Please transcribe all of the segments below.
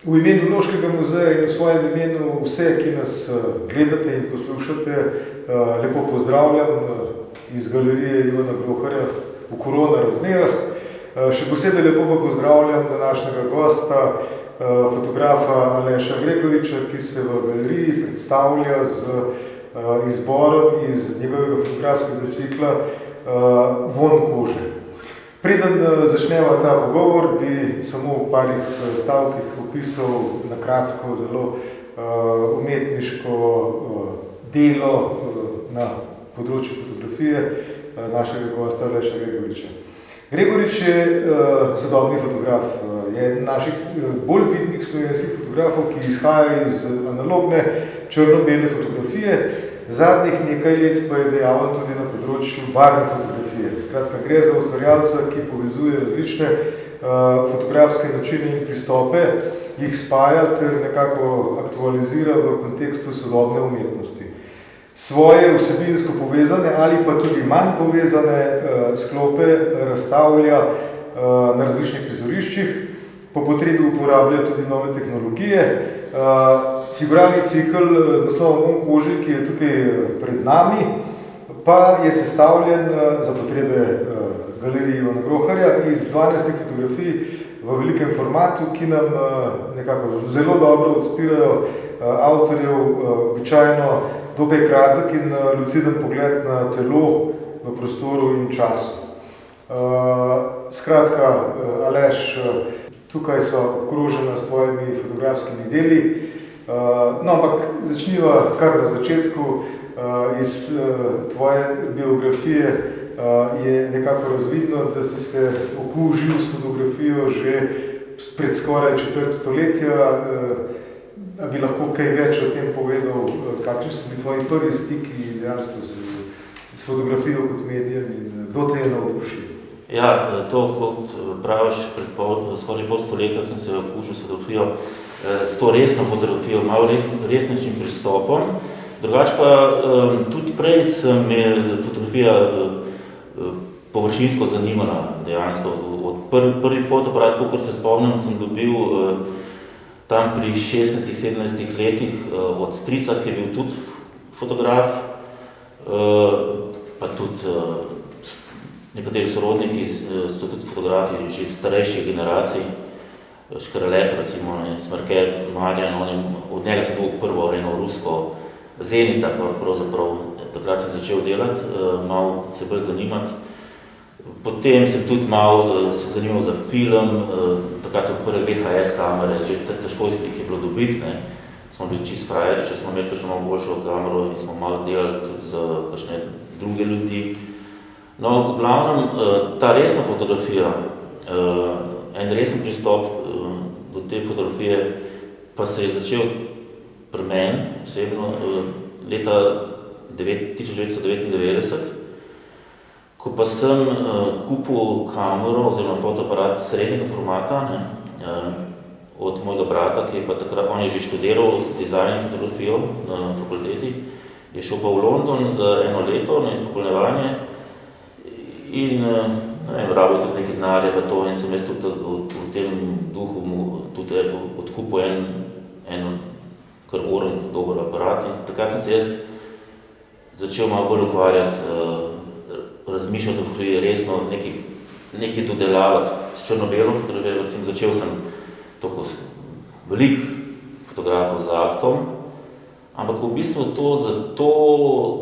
V imenu Loškega muzeja in v svojem imenu vse, ki nas gledate in poslušate, lepo pozdravljam iz galerije Ivana Groharja v korona razmerah. Še posebej lepo pa pozdravljam današnjega gosta, fotografa Aleša Gregoriča, ki se v galeriji predstavlja z izborom iz njegovega fotografskega cikla Vonj kože. Preden začneva ta pogovor, bi samo v parih stavkih opisal na kratko zelo umetniško delo na področju fotografije našega gosta Aleša Gregoriča. Gregorič je sodobni fotograf, je naših bolj vidnih slovenskih fotografov, ki izhaja iz analogne črno-bele fotografije. Zadnjih nekaj let pa je dejaven tudi na področju barvne fotografije. Skratka, gre za ustvarjalca, ki povezuje različne fotografske načine in pristope, jih spaja ter nekako aktualizira v kontekstu sodobne umetnosti. Svoje vsebinsko povezane ali pa tudi manj povezane sklope razstavlja na različnih prizoriščih, po potrebi uporablja tudi nove tehnologije. Figuralni cikel z naslovom Vonj kože, ki je tukaj pred nami, pa je sestavljen za potrebe galerije Ivana Groharja iz 12 fotografij v velikem formatu, ki nam nekako zelo dobro odstirajo avtorjev običajno dokaj kratek in luciden pogled na telo v prostoru in času. Skratka, Aleš, tukaj so obkrožena s tvojimi fotografskimi deli. No, ampak začniva kar na začetku. Iz tvoje biografije je nekako razvidno, da si se okužil s fotografijo že pred skoraj četrt stoletja. A bi lahko kaj več o tem povedal, kakšni so bili tvoji prvi stiki dejansko s fotografijo kot medijem in kdo te je navdušil? Ja, to kot praviš, skoraj pol stoletja sem se okužil s fotografijo, s to resno fotografijo, malo resnejšim pristopom. Drugač pa tudi prej se me fotografija površinsko zanimala dejansko. Od prvi fotoaparat, kakor se spomnim, sem dobil tam pri 16-17 letih od strica, ki je bil tudi fotograf, pa tudi nekateri sorodniki so tudi fotografi že starejših generacij. Škrlep, recimo, Smrke, Marjan, od njega sem dobil prvo eno rusko Zenita, pravzaprav takrat sem začel delati, malo se bolj zanimati. Potem sem tudi malo se zanimal za film, takrat sem prve VHS kamere, že težko jih je bilo dobiti, smo bili čist frajeri, če smo imeli kakšno malo boljšo kamero in smo malo delali tudi za kakšne druge ljudi. No, v glavnem, ta resna fotografija, en resen pristop do te fotografije pa se je začel pri meni osebno leta 1999, ko pa sem kupil kamero oziroma fotoaparat srednjega formata od mojega brata, ki je pa takrat, on je že študiral dizajn in fotografijo na fakulteti, je šel pa v London za eno leto na izpopolnjevanje in rabil tudi nekaj denarja v to in sem jaz tudi v tem duhu tudi odkupil en kar oren dober aparat in takrat sem se jaz začel malo bolj ukvarjati, razmišljati o fotografiji resno, nekaj dodelavati s črno-belo fotografijo, začel sem tako veliko fotografov z aktom, ampak v bistvu to zato,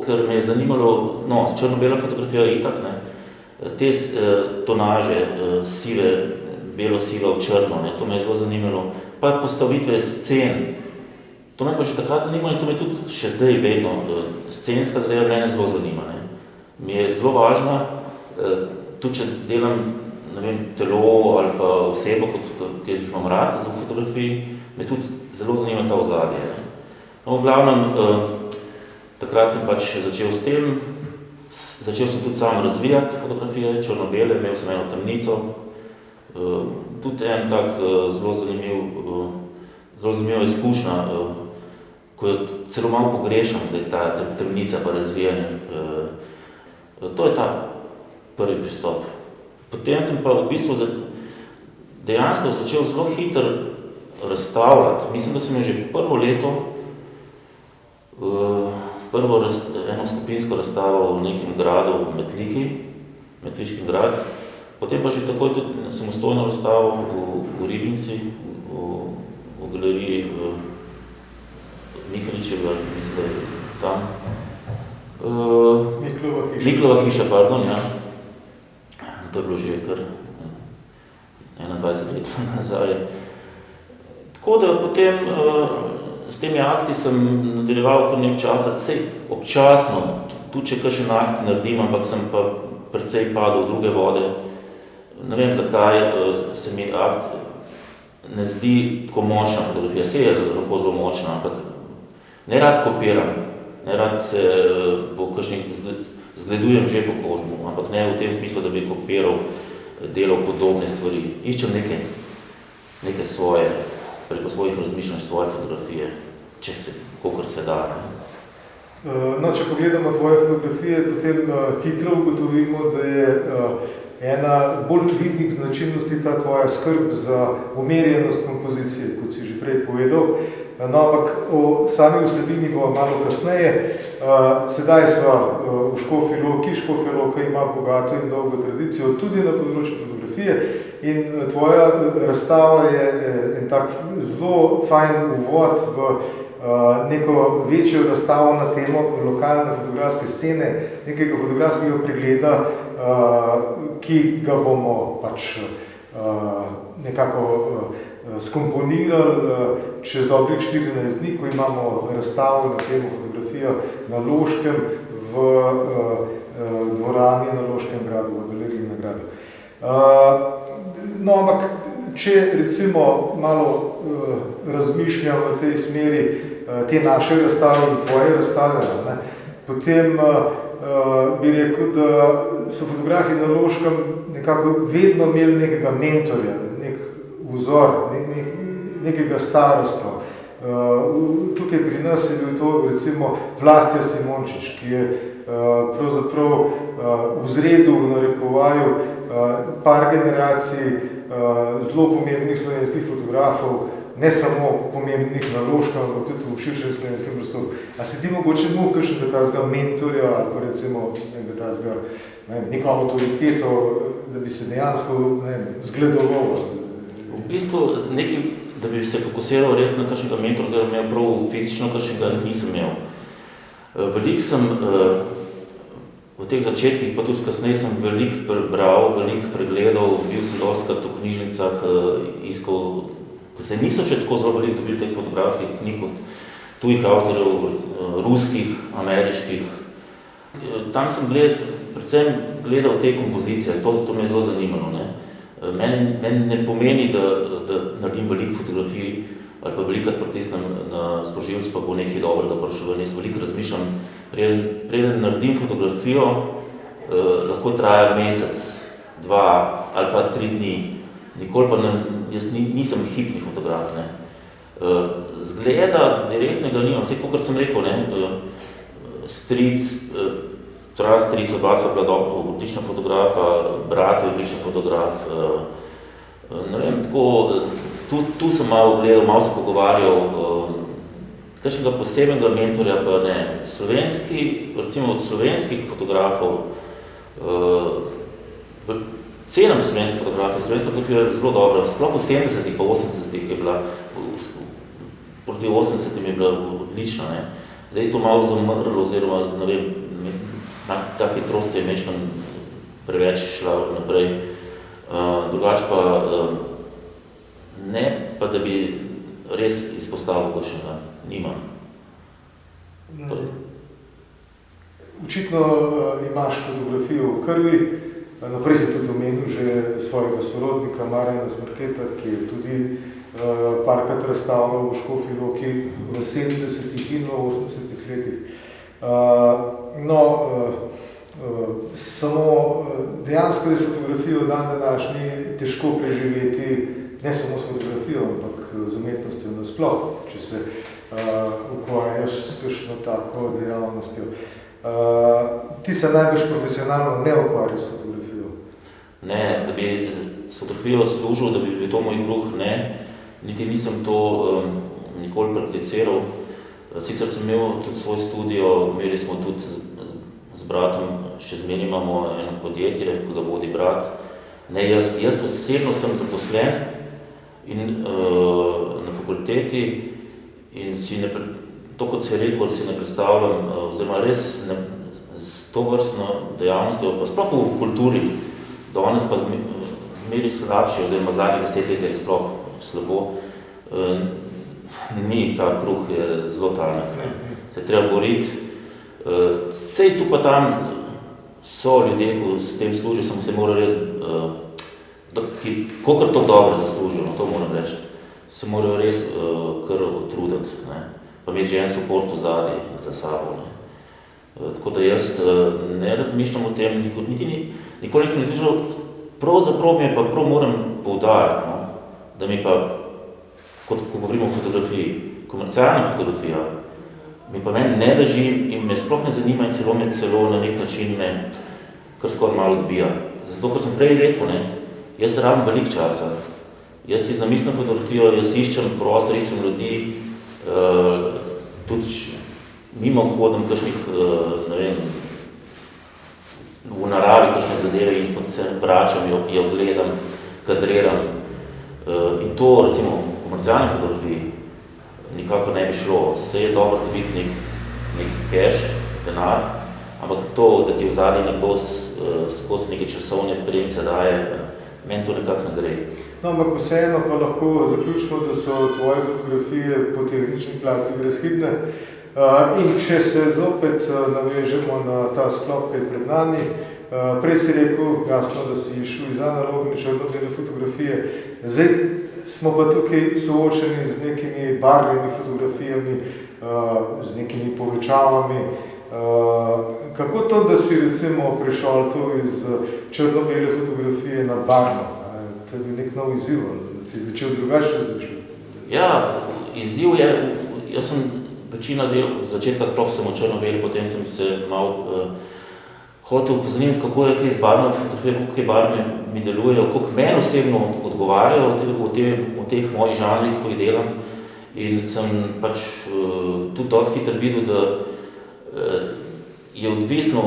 ker me je zanimalo, no, s črno-belo fotografijo itak, te tonaže, sive, belo-sivo, črno, to me je zelo zanimalo, pa postavitve scen. To me pa že takrat zanimalo in to me tudi še zdaj vedno, scenska zadeva mene zelo zanima. Mi je zelo važna, tudi če delam, ne vem, telo ali pa osebo, ki jih imam rad v fotografiji, me tudi zelo zanima ta ozadje. No, v glavnem, takrat sem pač začel s tem, začel sem tudi sam razvijati fotografije, črno-bele, imel sem eno temnico, tudi en tak zelo zanimiva izkušnja, ko jo celo malo pogrešam, zdaj ta temnica pa razvijanje. To je ta prvi pristop. Potem sem pa v bistvu dejansko začel zelo hitro razstavljati. Mislim, da sem jo že prvo leto, eno skupinsko razstavo v nekem gradu v Metliki, Metliški grad, potem pa že takoj tudi samostojno razstavo v Ribnici, v galeriji Mihaličeva, mislim, da je tam. Miklova hiša, pardon, ja. To je bilo že kar 21 let nazaj. Tako da potem s temi akti sem nadaljeval kar nekaj časa, sej občasno, tudi če kakšen akt naredim, ampak sem pa precej padel v druge vode. Ne vem, zakaj se mi akt ne zdi tako močna fotografija. Sej je lahko zelo močna, ampak ne rad kopiram, ne rad se po kakšnih zgledujem že po kožmu, ampak ne v tem smislu, da bi kopiral, delal podobne stvari. Iščem neke svoje, preko svojih razmišljanj, svoje fotografije, če se, kolikor se da. No, če pogledamo tvoje fotografije, potem hitro ugotovimo, da je ena bolj vidnih značilnosti ta tvoja skrb za umerjenost kompozicije, kot si že prej povedal. No, ampak o sami vsebini bo malo kasneje. Sedaj sva v Škofji Loki. Škofja Loka ima bogato in dolgo tradicijo tudi na področju fotografije in tvoja razstava je en tak zelo fajn uvod v neko večjo razstavo na temo lokalne fotografske scene, nekega fotografskega pregleda, ki ga bomo pač nekako skomponirali čez dobrih 14 dni, ko imamo razstavo na temo fotografija na Loškem v dvorani na Loškem gradu, v galeriji na gradu. No, ampak če recimo malo razmišljam v tej smeri te naše razstave in tvoje razstave, ne, potem bi rekel, da so fotografi na Loškem nekako vedno imeli nekega mentorja, nek vzor, nekega starostva. Tukaj pri nas je bil to recimo Vlastja Simončič, ki je pravzaprav vzredil v narekovaju par generacij zelo pomembnih slovenskih fotografov, ne samo pomembnih na Loškem, ampak tudi v širšem slovenskem prostoru. A si ti mogoče imel kakšnega takega mentorja ali pa recimo neko avtoriteto, da bi se dejansko zgledoval? V bistvu nekaj, da bi se fokusiral res na kakšnega mentora, oziroma imel prav fizično kakšnega nisem imel. Veliko sem v teh začetkih, pa tudi kasneje sem veliko prebral, veliko pregledal, bil sem dostikrat v knjižnicah, iskal, ko se niso še tako zelo veliko dobili teh fotografskih knjig od tujih avtorjev, ruskih, ameriških. Tam sem predvsem gledal te kompozicije, to me je zelo zanimalo. Meni ne pomeni, da naredim veliko fotografij ali pa velikrat pritisnem na sprožilec, pa bo nekaj dobrega prišlo. Jaz veliko razmišljam, preden naredim fotografijo, lahko traja mesec, 2 ali pa 3 dni. Nikoli pa jaz nisem hipni fotograf. Zgleda, resnega nimam. Vse, kakor sem rekel, stric, oba sva bila odlična fotografa, brat je odličen fotograf. Ne vem, tako, tu sem malo gledal, malo se pogovarjal, kakšnega posebnega mentorja pa ne. Slovenski, recimo od slovenskih fotografov, cenem slovenske fotografije, slovenska fotografija je zelo dobra, sploh v 70-ih pa 80-ih je bila, proti 80-im je bila odlična. Zdaj je to malo zamrlo, oziroma, ne vem, ta hitrost je mečkam preveč šla naprej. Drugače pa ne, pa da bi res izpostavil kakšnega, nimam. Očitno imaš fotografijo v krvi, naprej si tudi omenil že svojega sorodnika Marjana Smrketa, ki je tudi parkrat razstavljal v Škofji Loki v 70-ih in v 80-ih letih. Samo dejansko je s fotografijo dan današnji težko preživeti, ne samo s fotografijo, ampak z umetnostjo nasploh, če se ukvarjaš s kakšno tako dejavnostjo. Ti se najbolj profesionalno ne ukvarjaš s fotografijo? Ne, da bi s fotografijo služil, da bi bil to moj kruh, ne. niti nisem to nikoli prakticiral. Sicer sem imel tudi svoj studio, imeli smo tudi z bratom, še zmeraj imamo eno podjetje, ko ga vodi brat. Ne, jaz osebno sem zaposlen in na fakulteti in to, kot si rekel, si ne predstavljam, oziroma res s to vrstno dejavnostjo, pa sploh v kulturi, danes pa zmeri slabši, oziroma zadnjih 10 let je sploh slabo, ni ta kruh, je zelo tanek, ne. Se treba boriti. Sej tu pa tam so ljudje, ko s tem služijo, samo se mora res, kolikor to dobro zaslužijo, to moram reči, se morajo res kar truditi, ne. Pa imeti že en support vzadi za sabo, ne. Tako da jaz ne razmišljam o tem, nikoli nisem razmišljal, pravzaprav mi je pa prav moram poudariti, no, da mi pa, ko govorimo o fotografiji, komercialna fotografija, mi pa meni ne leži in me sploh ne zanima in celo na nek način me kar skoraj malo odbija. Zato, ker sem prej rekel, ne, jaz rabim veliko časa. Jaz si zamislim fotografijo, jaz iščem prostor, iščem ljudi, tudi mimo hodim kakšnih, ne vem, v naravi kakšne zadeve in potem se vračam, jo gledam, kadriram. In to, recimo, v komercialni fotografiji nikako ne bi šlo. Vse je dobro dobiti nek cash, denar, ampak to, da ti vzadi nekdo skozi neke časovne premce daje, meni to nekako ne gre. No, ampak vseeno pa lahko zaključimo, da so tvoje fotografije po tehnični plati brezhibne. In če se zopet navežemo na ta sklop, ki je pred nami, prej si rekel, jasno, da si šel iz analogne črno-bele fotografije, zdaj smo pa tukaj soočeni z nekimi barvnimi fotografijami, z nekimi povečavami. Kako to, da si recimo prišel to iz črno-bele fotografije na barvno? To je bil nek nov izziv, da si začel drugače razmišljati? Ja, izziv je, jaz sem večina del, začetka sploh sem v črno-beli, potem sem se malo hotel pozanimati, kako je kaj z barvno fotografijo, kako kaj barvne mi delujejo, kako meni osebno odgovarjajo v teh mojih žanrih, ko jih delam. In sem pač tudi dosti hitro videl, da je odvisno,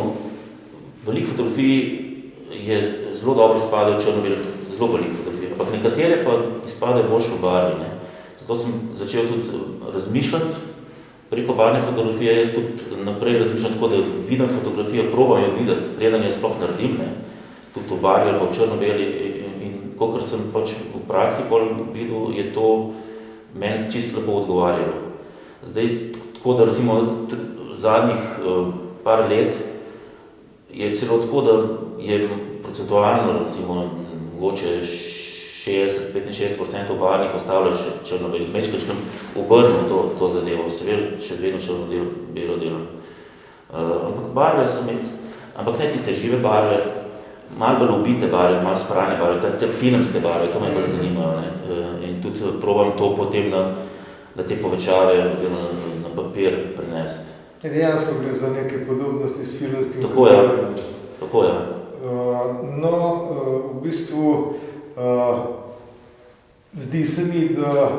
veliko fotografij je zelo dobro izpadajo črno-bele, zelo veliko fotografij, ampak nekatere pa izpadajo boljše v barvi, ne. Zato sem začel tudi razmišljati preko barvne fotografije, jaz tudi naprej razmišljam tako, da vidim fotografijo, probam jo videti, preden jo sploh naredim, ne, tudi v barvi ali pa v črno-beli in kakor sem pač v praksi pol videl, je to meni čisto lepo odgovarjalo. Zdaj, tako da recimo zadnjih par let je celo tako, da je procentualno recimo mogoče 60-65% barvnih ostavljajo še črno-beli. Mečkaj še obrnil to zadevo, seveda še vedno črno-belo delam. Ampak barve so ampak ne tiste žive barve, malo bolj ubite barve, malo sprane barve, te filmske barve, to me bolj zanimajo, ne. In tudi probam to potem na te povečave oziroma na papir prenesti. Dejansko gre za neke podobnosti s filmskim. Tako je. No, v bistvu zdi se mi, da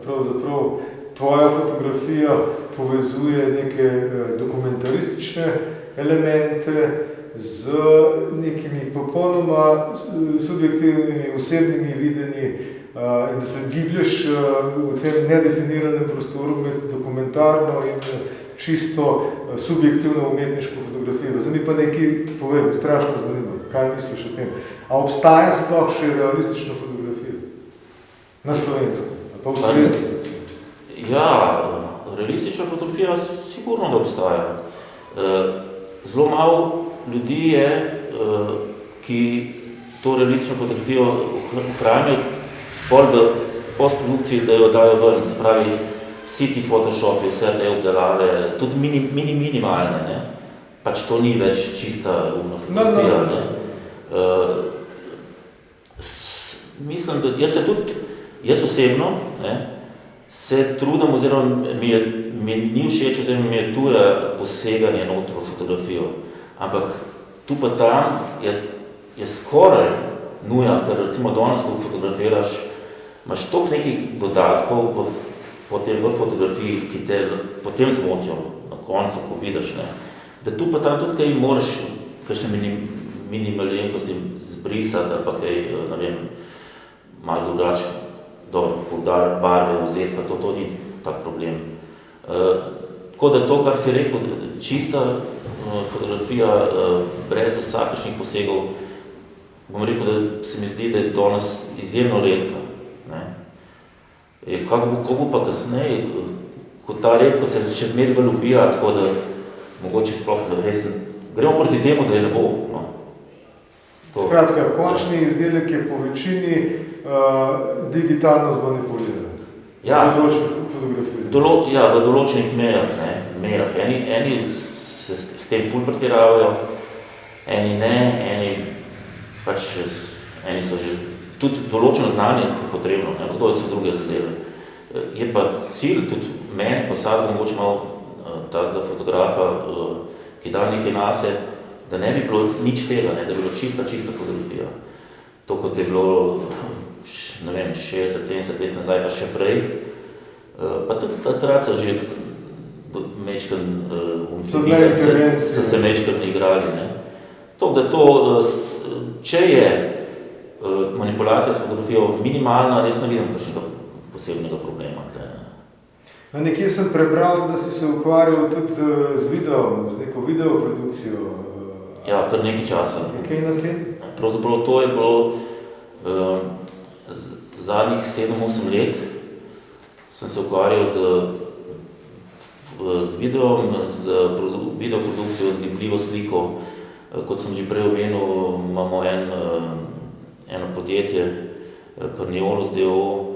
pravzaprav tvoja fotografija povezuje neke dokumentaristične elemente z nekimi popolnoma subjektivnimi, osebnimi videnji in da se giblješ v tem nedefiniranem prostoru med dokumentarno in čisto subjektivno umetniško fotografijo. Zdaj mi pa nekaj povem, strašno zanimivo, kaj misliš o tem. A obstaja sploh še realistična fotografija? Na slovensko, pa v slovensko. Ja, realistična fotografija sigurno da obstaja. Zelo malo ljudi je, ki to realistično fotografijo ohranijo pol v postprodukciji, da jo dajo ven, se pravi vsi ti photoshopi, vse te obdelave, tudi minimalne, ne. Pač to ni več čista fotografija, ne. Mislim, da jaz osebno, ne, se trudim, oziroma mi ni všeč, oziroma mi je tuja poseganje noter v fotografijo. Ampak tu pa tam je skoraj nuja, ker recimo danes, ko fotografiraš, imaš toliko nekih dodatkov potem v fotografiji, ki te potem zmotijo na koncu, ko vidiš, ne. Da tu pa tam tudi kaj moraš, kakšne minimalenkosti zbrisati ali pa kaj, ne vem, malo drugače, poudar barve vzeti, pa to ni tak problem. Tako da to, kar si rekel, čista fotografija brez vsakršnih posegov, bom rekel, da se mi zdi, da je danes izjemno redka. Ne. Kako bo pa kasneje, ko ta redko se še zmeraj bolj ubija, tako da mogoče sploh res gremo proti temu, da je ne bo. No. Skratka, končni izdelek je po večini digitalno zmanipuliran. Ja, v določenih merah. Eni s tem ful pretiravajo, eni ne, eni so že tudi določeno znanje potrebno, ne, to so druge zadeve. Je pa cilj tudi meni, posad mogoče malo tazga fotografa, ki da nekaj nase, da ne bi bilo nič tega, ne, da bi bilo čista fotografija. To, kot je bilo, ne vem, 60-70 let nazaj, pa še prej, pa tudi takrat so že so se mečkrat igrali, ne. To, da to, če je manipulacija s fotografijo minimalna, res ne vidim kakšnega posebnega problema. No, nekje sem prebral, da si se ukvarjal tudi z videom, z neko videoprodukcijo. Ja, kar nekaj časa. Kaj na tem? Pravzaprav to je bilo zadnjih 7-8 let, sem se ukvarjal z videom, z videoprodukcijo, z gibljivo sliko. Kot sem že prej omenil, imamo eno podjetje, Carniolos d.o.o.,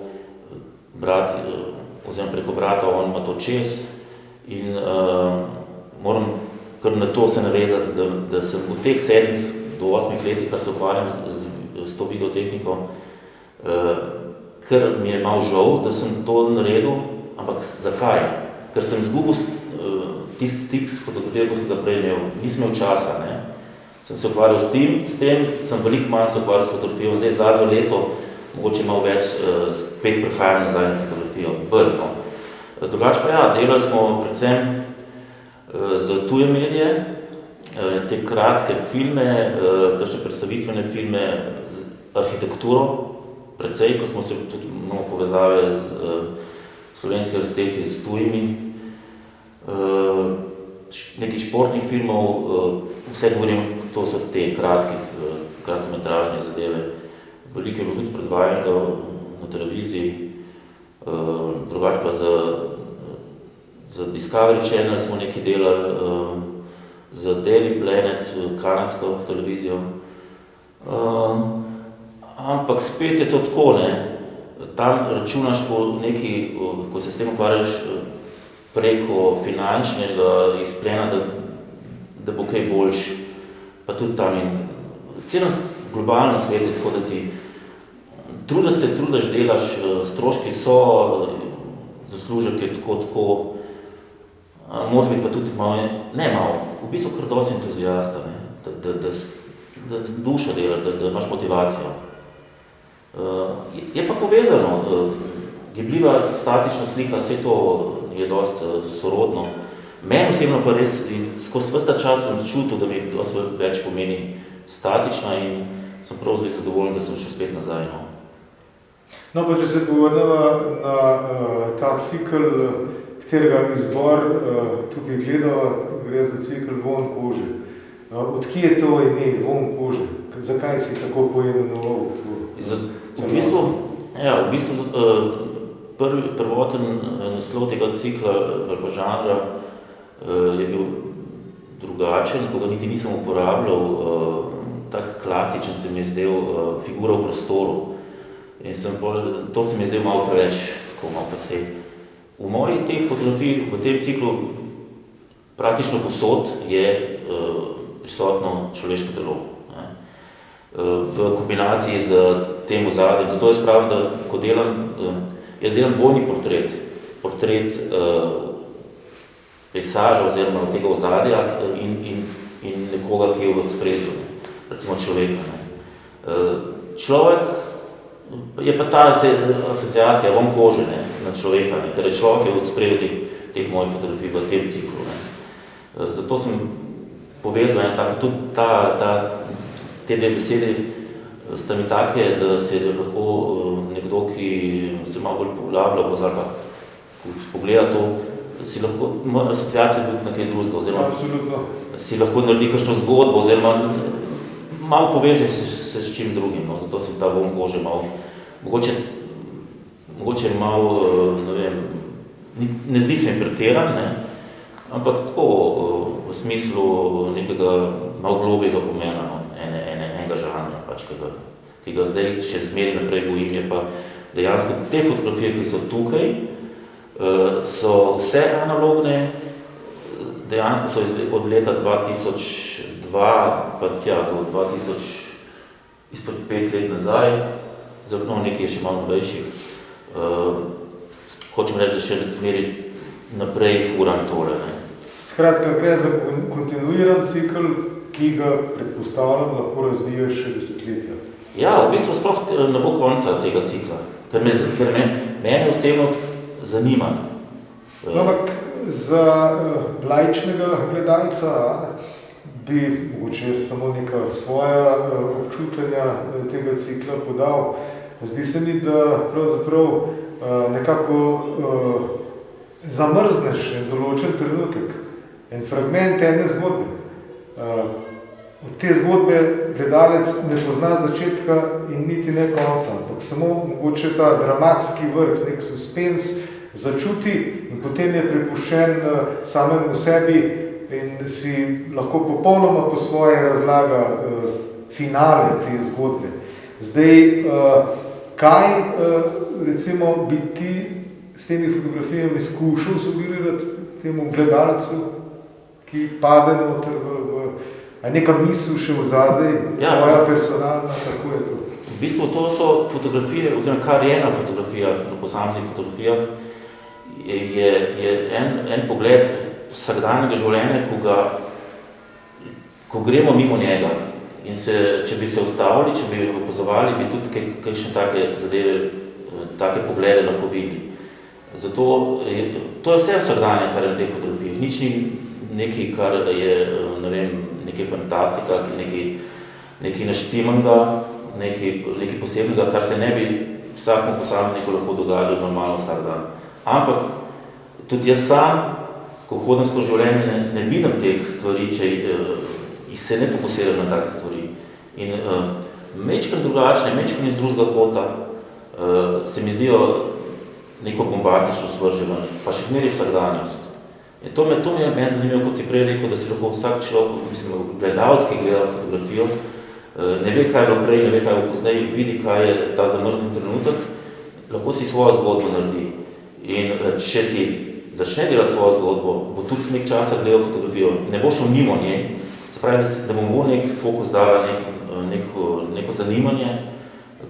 oziroma preko brata, on ima to čez in moram kar na to se navezati, da sem v teh 7 do 8 letih, kar se ukvarjam s to videotehniko, ker mi je malo žal, da sem to naredil, ampak zakaj? Ker sem izgubil tisti stik s fotografijo, ko sem ga prej imel, nisem imel časa, ne. Sem se ukvarjal s tem, sem veliko manj se ukvarjal s fotografijo, zdaj zadnjo leto mogoče malo več, spet prihajam nazaj na fotografijo, no. Drugače pa ja, delali smo predvsem za tuje medije, te kratke filme, kakšne predstavitvene filme z arhitekturo, precej, ko smo se tudi imamo povezave z slovenskimi arhitekti s tujimi, nekaj športnih filmov, vse govorim, to so te kratkometražne zadeve. Veliko je bilo tudi predvajanka na televiziji, drugače pa za Discovery Channel smo nekaj delali, za Daily Planet, kanadsko televizijo. Ampak spet je to tako, ne. Tam računaš ko se s tem ukvarjaš preko finančnega izplena, da bo kaj boljši. Pa tudi tam in celo globalno svet je tako, da ti trudiš, delaš, stroški so, zaslužek je tako, moraš biti pa tudi malo, v bistvu kar dosti entuzijasta, ne, da z dušo delaš, da imaš motivacijo. Je pa povezano, gibljiva, statična slika, vse to je dosti sorodno. Meni osebno pa res, skozi ves ta čas sem čutil, da mi dosti več pomeni statična in sem prav zdaj zadovoljen, da sem šel spet nazaj. No, pa če se povrneva na ta cikl, katerega izbor tukaj gledava, gre za cikl Vonj kože. Odkje je to ime Vonj kože? Zakaj si tako poimenoval? V bistvu prvoten naslov tega cikla ali pa žanra je bil drugačen, ko ga niti nisem uporabljal, tak klasičen se mi je zdel figura v prostoru. In to se mi je zdel malo preveč, tako malo pasej. V mojih teh fotografij, v tem ciklu, praktično povsod je prisotno človeško telo. Ne. V kombinaciji z tem ozadjem. Zato jaz pravim, da ko jaz delam dvojni portret pejsaža oziroma tega ozadja in nekoga, ki je v spredju, recimo človeka. Ne. Človek je pa ta asociacija von kože, ne, na človeka, ne, ker je človek od sprejel teh mojih fotografij v tem ciklu. Ne. Zato sem povezal, tudi te dve besede sta mi take, da se lahko nekdo, ki se malo bolj poglablja, pozarka, ko pogleda to, si lahko, asociacija tudi na kaj drugega, oziroma si lahko naredi kakšno zgodbo, oziroma malo poveže se s čim drugim, no, zato sem ta von kože malo, mogoče malo, ne vem, ne zdi se mi pretiran, ne, ampak tako v smislu nekega malo globjega pomena, no, enega žanra, pač, ki ga zdaj še zmeri naprej bojim, je pa dejansko te fotografije, ki so tukaj, so vse analogne, dejansko so od leta 2002 pa tja do 2000, izpred 5 let nazaj, no, nekaj je še malo novejših. Hočem reči, da še zmeri naprej furam tole. Ne. Skratka, gre za kontinuiran cikl, ki ga, predpostavljam, lahko razvijaš še desetletja. Ja, v bistvu sploh ne bo konca tega cikla, ker mene osebno zanima. Ampak za laičnega gledalca bi mogoče samo neka svoja občutenja tega cikla podal. Zdi se mi, da pravzaprav nekako zamrzneš en določen trenutek, en fragment ene zgodbe. Od te zgodbe gledalec ne pozna začetka in niti ne konca, ampak samo mogoče ta dramatski vrh, nek suspens začuti in potem je prepuščen samemu sebi in si lahko popolnoma po svoje razlaga finale te zgodbe. Zdaj, kaj recimo bi ti s temi fotografijami skušal sugerirati temu gledalcu, ki pade noter a neka misel še v zadej, tvoja personalna, kako je to? V bistvu to so fotografije, oziroma kar je na fotografijah, na posameznih fotografijah, je en pogled vsakdanjega življenja, ko gremo mimo njega. In če bi se ustavili, če bi opazovali, bi tudi kakšne take zadeve, take poglede lahko videli. Zato to je vse vsakdanje, kar je na teh fotografijah. Nič ni nekaj, kar je, ne vem, nekaj fantastika, nekaj naštimanega, nekaj posebnega, kar se ne bi vsakmu posamezniku lahko dogajalo normalno vsak dan. Ampak tudi jaz sam, ko hodim skozi življenje, ne vidim teh stvari, če se ne fokusiram na take stvari. In mečkam drugačne, mečkam iz drugega kota, se mi zdijo neko bombastično svrževanje, pa še zmeri vsakdanjost. To me je meni zanimivo, kot si prej rekel, da si lahko vsak človek, mislim, gledalec, ki gleda fotografijo, ne ve, kaj je bilo prej, ne ve, kaj bo pozdaj, vidi, kaj je ta zamrznjen trenutek, lahko si svojo zgodbo naredi. In če si začne delati svojo zgodbo, bo tudi nek časa gledal fotografijo, ne bo šel mimo njej, se pravi, da bo nek fokus dala neko zanimanje,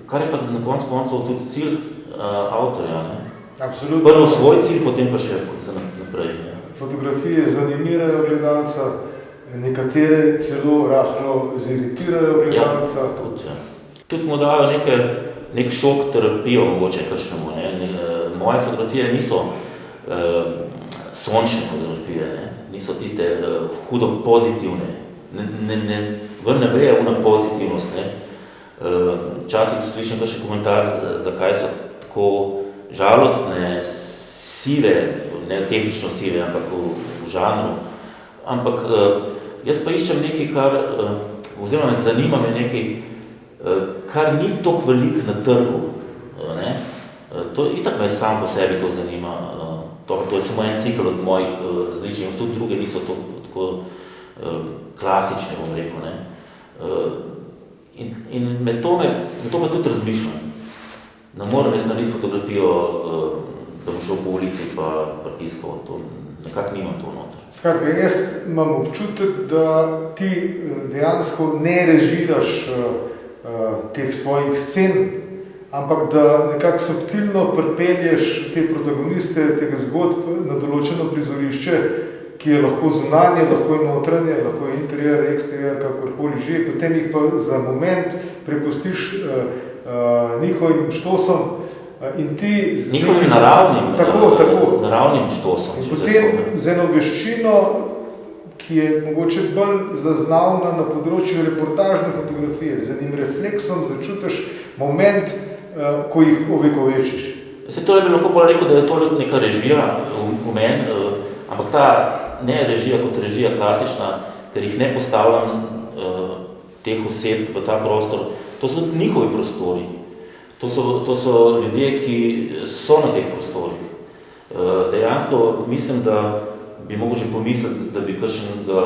kar je pa na koncu koncev tudi cilj avtorja. Ne? Absolutno. Prvo svoj cilj, potem pa še naprej. Ne? Fotografije zanimirajo gledalca, nekatere celo rahlo ziritirajo gledalca. Ja, tudi mu dajo nek šok terapijo, mogoče kakšnemu. Moje fotografije niso sončne fotografije, niso tiste hudo pozitivne. Ne veje ona pozitivnost. Včasih slišim kakšen komentar, zakaj so tako žalostne, sive, ne tehnično sive, ampak v žanru. Ampak jaz pa iščem nekaj, oziroma zanima me nekaj, kar ni toliko veliko na trgu. Ne? To itak me sam po sebi to zanima. To je samo en cikl od mojih različnih, tudi druge niso tako klasične, bom rekel. Ne? In me to tudi razmišljam. Ne moram jaz narediti fotografijo, da bom šel po ulici pa tiskal, nekako nimam to noter. Skratka, jaz imam občutek, da ti dejansko ne režiraš teh svojih scen, ampak da nekako subtilno pripelješ te protagoniste, tega zgodb na določeno prizorišče, ki je lahko zunanje, lahko je notranje, lahko je interier, eksterier, kakorkoli že, potem jih pa za moment prepustiš njihovim štosom in ti... Njihovim naravnim štosom. In potem z eno veščino, ki je mogoče bolj zaznavna na področju reportažne fotografije, z enim refleksom začutiš moment, ko jih ovekovečiš. To je bi lahko rekel, da je to neka režija v meni, ampak ta ne režija kot režija klasična, ker jih ne postavljam teh oseb v ta prostor. To so njihovi prostori. To so ljudje, ki so na teh prostorih. Dejansko mislim, da bi mogel že pomisliti, da bi kakšnega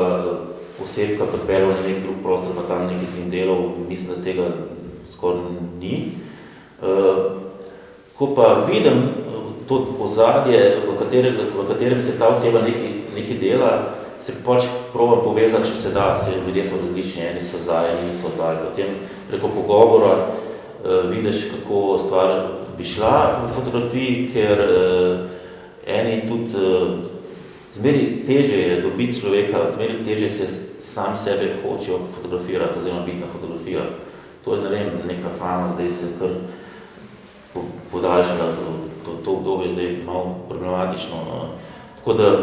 osebka pripeljal na nek drug prostor, pa tam nekaj z njim delal. Mislim, da tega skoraj ni. Ko pa vidim to ozadje, v katerem se ta oseba nekaj dela, se pač probam povezati, če se da, ljudje so različni, eni so za, eni so za. Potem preko pogovora vidiš, kako stvar bi šla v fotografiji, ker eni tudi zmeri teže je dobiti človeka, zmeri teže se sam sebe hočejo fotografirati oziroma biti na fotografijah. To je, ne vem, neka fama, zdaj se kar podaljšala, to obdobje je zdaj malo problematično. Tako da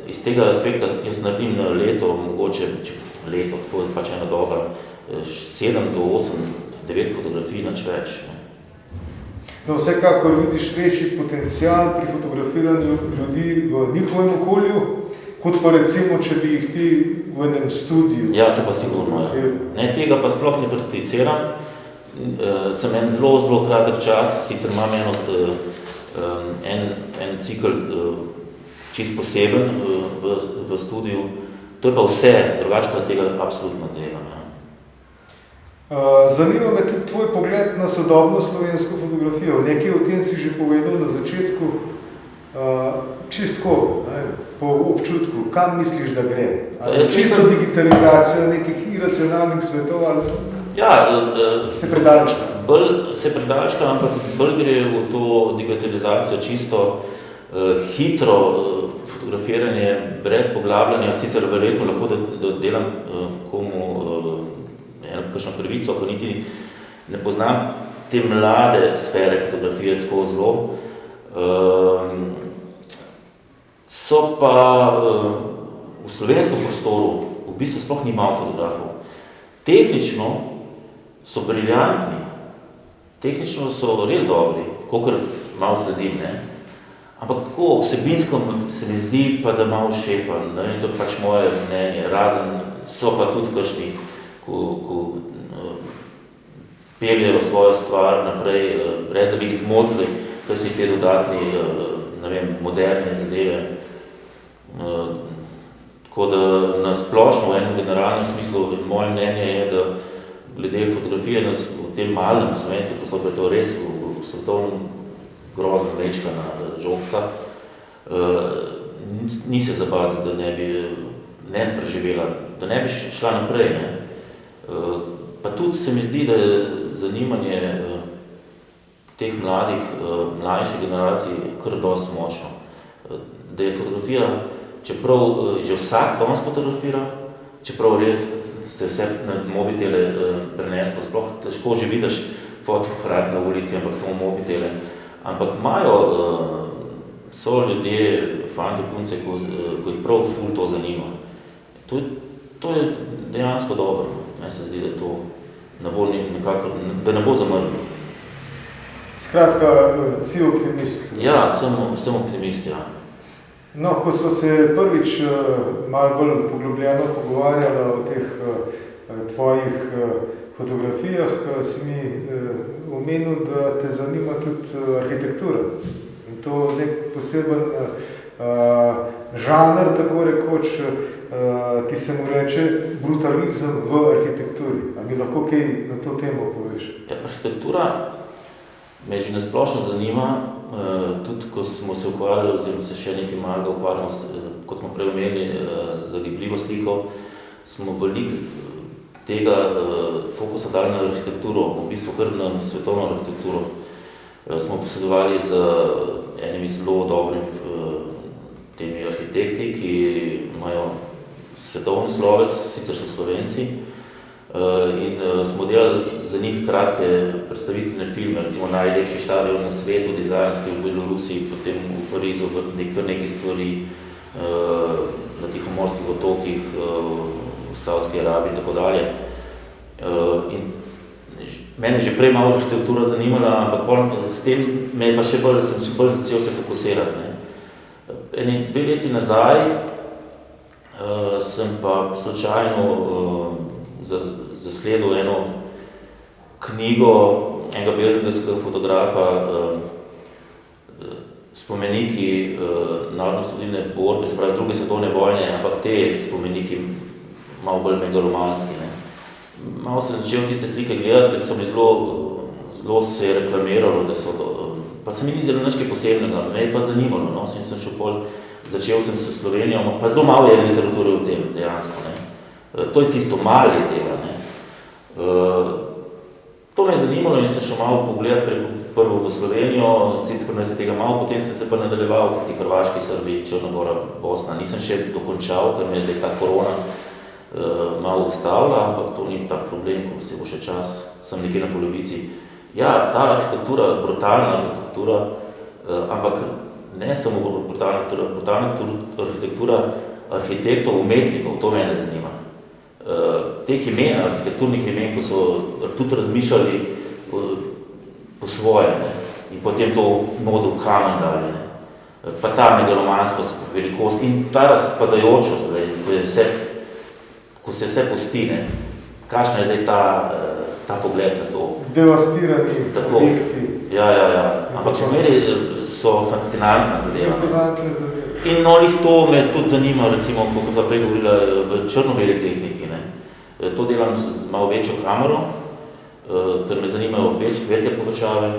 iz tega aspekta jaz naredim na leto, mogoče leto, tako je pač ena dobra, 7 do 8, 9 fotografij, nič več. No, vsekakor vidiš večji potencial pri fotografiranju ljudi v njihovem okolju, kot pa recimo, če bi jih ti v enem studiju. Ja, to pa sigurno. Ne, tega pa sploh ne prakticiram. Sem en zelo kratek čas, sicer imam en cikl čist poseben v studiu. To je pa vse, drugače pa tega absolutno delam. Ja. Zanima me tudi tvoj pogled na sodobno slovensko fotografijo. Nekaj o tem si že povedal na začetku. Čistko, po občutku, kam misliš, da gre? Čisto digitalizacija nekih iracionalnih svetov ali se predalčka? Se predalčka, ampak bolj gre v to digitalizacijo čisto hitro fotografiranje, brez poglabljanja, sicer verjetno lahko, da delam komu kakšno krivico, ko niti ne poznam te mlade sfere fotografije tako zelo. So pa v slovenskem prostoru v bistvu sploh ni malo fotografov. Tehnično so briljantni, tehnično so res dobri, kolikor malo sledim, ne? Ampak tako vsebinsko se mi zdi pa, da malo šepa, ne? To je pač moje mnenje, razen so pa tudi kakšni, ko peljejo svojo stvar naprej, brez da bi jih zmotili, kaj si te dodatni, ne vem, moderne zadeve. Tako da na splošno v enem generalnem smislu, moje mnenje je, da glede fotografije v tem malem slovenskem prostoru, je to res v svetovnem groznem večka na žogca, ni se zabavati, da ne bi preživela, da ne bi šla naprej. Ne? Pa tudi se mi zdi, da je zanimanje teh mlajših generacij kar dosti močno. Da je fotografija, čeprav že vsak danes fotografira, čeprav res se vse na mobitele preneslo, sploh težko že vidiš fotoaparat na ulici, ampak samo mobitele. Ampak so ljudje, fanti, punce, ko jih prav ful to zanima. To je dejansko dobro. Meni se zdi, da to ne bo zamrlo. Skratka, si optimist. Ja, sem optimist, ja. No, ko smo se prvič malo bolj poglobljeno pogovarjali o teh tvojih fotografijah, si mi omenil, da te zanima tudi arhitektura. In to nek poseben žanr, tako rekoč, ki se mu reče brutalizem v arhitekturi. A mi lahko kaj na to temo poveš? Ja, arhitektura me že nasplošno zanima, tudi ko smo se ukvarjali, oziroma se še nekaj malega ukvarjamo, kot smo prej omenili, za gibljivo sliko, smo veliko tega fokusa dali na arhitekturo, v bistvu kar na svetovno arhitekturo. Smo posledovali z enimi zelo dobrimi temi arhitekti, ki imajo svetovni sloves, sicer so Slovenci, in smo delali z za njih kratke predstavitvene filme, recimo najlepši štadion na svetu, dizajnski v Belorusiji, potem v Parizu, nekaj stvari na Tihomorskih otokih, v Saudski Arabiji in tako dalje. In mene že prej malo arhitektura zanimala, ampak s tem me pa sem še bolj začel se fokusirati. Ne. Eni 2 leti nazaj sem pa slučajno zasledil eno knjigo enega belgijskega fotografa, spomeniki narodnoosvobodilne borbe, se pravi druge svetovne vojne, ampak te spomeniki malo bolj megalomanski. Ne. Malo sem začel tiste slike gledati, ker so mi zelo se reklamiralo, da so pa se mi ni zelo nič kaj posebnega, me je pa zanimalo, no, sem šel začel sem s Slovenijo, pa zelo malo je literature v tem, dejansko, ne. To je tisto malo je tega, ne. To me je zanimalo in sem šel malo pogledati prvo v Slovenijo, sicer pri nas je tega malo, potem sem se pa nadaljeval proti Hrvaški, Srbiji, Črna Gora, Bosna. Nisem še dokončal, ker me je ta korona malo ustavila, ampak to ni tak problem, ko se bo še čas, sem nekje na polovici. Ja, ta arhitektura, brutalna arhitektura, ampak ne samo brutalna arhitektura arhitektov, umetnikov, to mene zanima. Teh imen, arhitekturnih imen, ko so tudi razmišljali po svoje, ne, in potem to nodo v kamen dali, ne. Pa ta megalomanskost, velikost in ta razpadajočost, ko se vse pusti, ne, kakšna je zdaj ta pogled na to. Devastirani objekti. Ja. Ampak še zmeri so fascinantna zadeva. In nolih to me tudi zanima, recimo, kako sva prej govorila v črno-beli tehniki, ne. To delam z malo večjo kamero, ker me zanimajo velike povečave.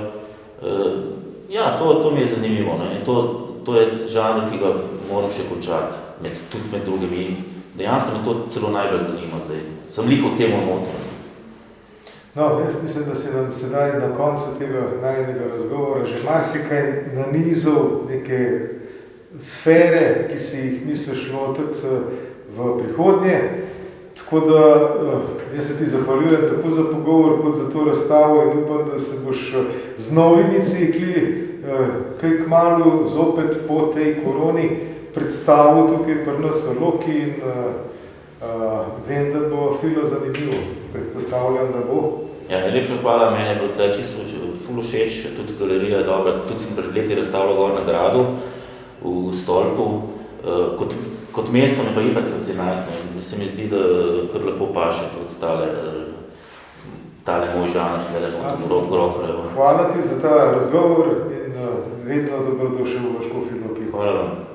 Ja, to mi je zanimivo, ne. To je žanr, ki ga moram še končati, tudi med drugimi. Dejansko me to celo najbolj zanima zdaj. Sem lih v tem notro. No, jaz mislim, da se nam sedaj na koncu tega najnega razgovora že marsikaj nanizal neke sfere, ki si jih misliš lotiti v prihodnje. Tako da jaz se ti zahvaljujem tako za pogovor, kot za to razstavo in upam, da se boš z novimi cikli kaj kmalu zopet po tej koroni predstavil tukaj pri nas v Loki in vem, da bo silo zanimivo. Predpostavljam, da bo. Ja, najlepša hvala, meni je bilo tle čisto ful všeč, tudi galerija je dobra, tudi sem pred leti razstavljal gor na gradu v Stolpu. Kot mesto me pa itak fascinantno in se mi zdi, da kar lepo paše tudi tale moj žanr, Hvala ti za ta razgovor in vedno dobrodošel v Škofji Loki. Hvala vam.